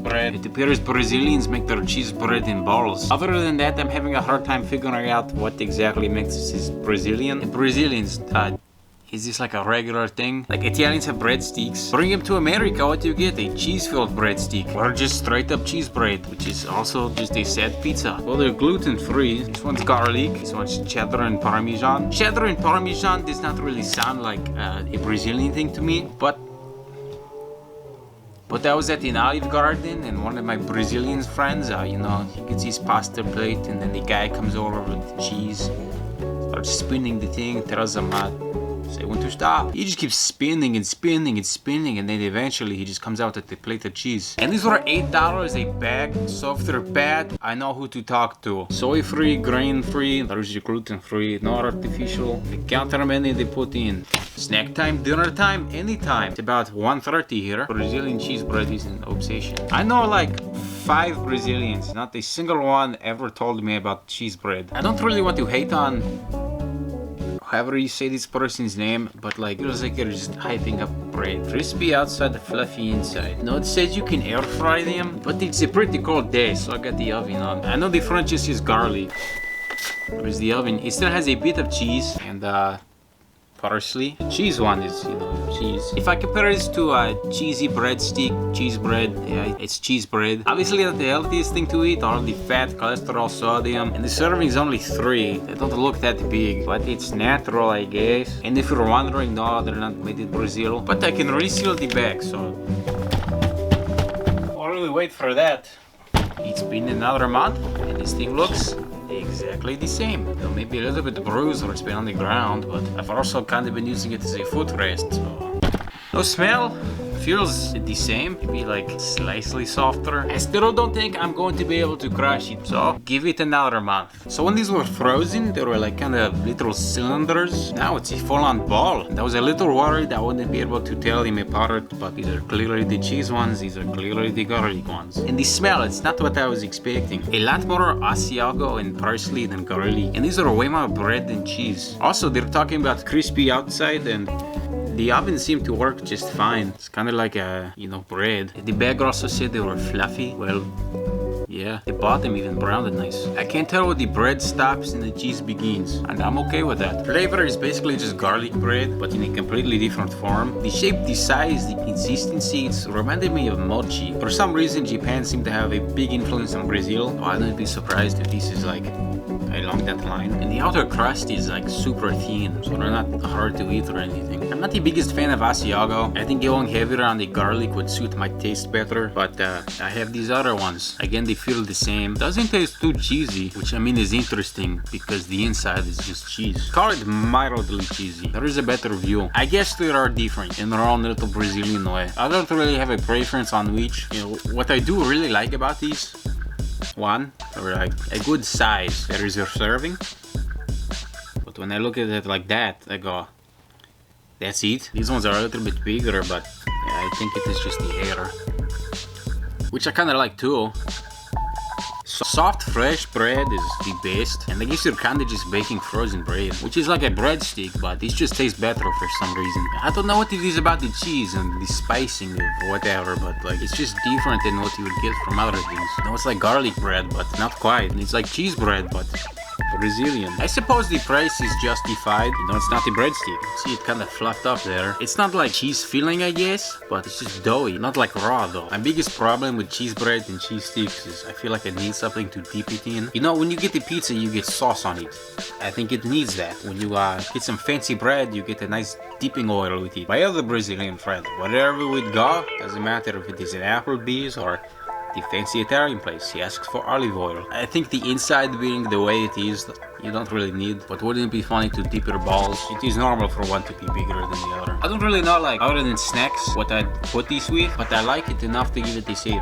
bread. It appears Brazilians make their cheese bread in balls. Other than that, I'm having a hard time figuring out what exactly makes this Brazilian. The Brazilians, is this like a regular thing? Like Italians have breadsticks. Bring them to America, what do you get? A cheese-filled breadstick. Or just straight up cheese bread, which is also just a sad pizza. Well, they're gluten-free. This one's garlic. This one's cheddar and Parmesan. Cheddar and Parmesan does not really sound like a Brazilian thing to me, but I was at an Olive Garden and one of my Brazilian friends, you know, he gets his pasta plate and then the guy comes over with the cheese, starts spinning the thing, tells him say when to stop. He just keeps spinning and spinning and spinning, and then eventually he just comes out with a plate of cheese. And these were $8 a bag, so if they're bad, I know who to talk to. Soy-free, grain-free, there's your gluten-free, not artificial. The counter menu they put in. Snack time, dinner time, anytime. It's about 1:30 here. Brazilian cheese bread is an obsession. I know like 5 Brazilians, not a single one ever told me about cheese bread. I don't really want to hate on however you say this person's name, but like, it feels like you're just hyping up bread. Crispy outside, fluffy inside. No, it says you can air fry them, but it's a pretty cold day, so I got the oven on. I know the French just use garlic. Where's the oven? It still has a bit of cheese and parsley. The cheese one is, you know, cheese. If I compare this to a cheesy breadstick, cheese bread, yeah, it's cheese bread. Obviously not the healthiest thing to eat, all the fat, cholesterol, sodium, and the serving is only 3. They don't look that big, but it's natural, I guess. And if you're wondering, no, they're not made in Brazil. But I can reseal the bag, so I'll really wait for that. It's been another month, and this thing looks exactly the same. Though maybe a little bit bruised or it's been on the ground, but I've also kind of been using it as a footrest, so no smell. Feels the same, maybe like slightly softer. I still don't think I'm going to be able to crush it, so give it another month. So when these were frozen, they were like kind of little cylinders. Now it's a full-on ball. I was a little worried I wouldn't be able to tell them apart, but these are clearly the cheese ones, these are clearly the garlic ones. And the smell, it's not what I was expecting. A lot more Asiago and parsley than garlic. And these are way more bread than cheese. Also, they're talking about crispy outside, and the oven seemed to work just fine. It's kind of like a, you know, bread. The bag also said they were fluffy. Well, yeah, the bottom even browned nice. I can't tell where the bread stops and the cheese begins, and I'm okay with that. Flavor is basically just garlic bread, but in a completely different form. The shape, the size, the consistency, it's reminded me of mochi. For some reason, Japan seemed to have a big influence on Brazil, so I wouldn't be surprised if this is like along that line. And the outer crust is like super thin, so they're not hard to eat or anything. I'm not the biggest fan of Asiago. I think going heavier on the garlic would suit my taste better, but I have these other ones. Again, they feel the same. Doesn't taste too cheesy, which I mean is interesting because the inside is just cheese. Call it mildly cheesy. There is a better view. I guess they are different in their own little Brazilian way. I don't really have a preference on which. You know, what I do really like about these, one, they're like a good size. There is your serving. But when I look at it like that, I go, that's it. These ones are a little bit bigger, but yeah, I think it is just the air. Which I kind of like too. Soft, fresh bread is the best, and I guess you're kind of just baking frozen bread, which is like a breadstick, but it just tastes better for some reason. I don't know what it is about the cheese and the spicing of whatever, but like it's just different than what you would get from other things. You know, it's like garlic bread, but not quite. It's like cheese bread, but Brazilian. I suppose the price is justified. You know, it's not a breadstick. See, it kind of fluffed up there. It's not like cheese filling, I guess, but it's just doughy, not like raw though. My biggest problem with cheese bread and cheese sticks is I feel like I need something to dip it in. You know, when you get the pizza, you get sauce on it. I think it needs that. When you get some fancy bread, you get a nice dipping oil with it. My other Brazilian friend, wherever we'd go, doesn't matter if it is an Applebee's or the fancy Italian place, he asks for olive oil. I think the inside being the way it is, you don't really need, but wouldn't it be funny to dip your balls? It is normal for one to be bigger than the other. I don't really know, like, other than snacks, what I'd put this with, but I like it enough to give it a 7.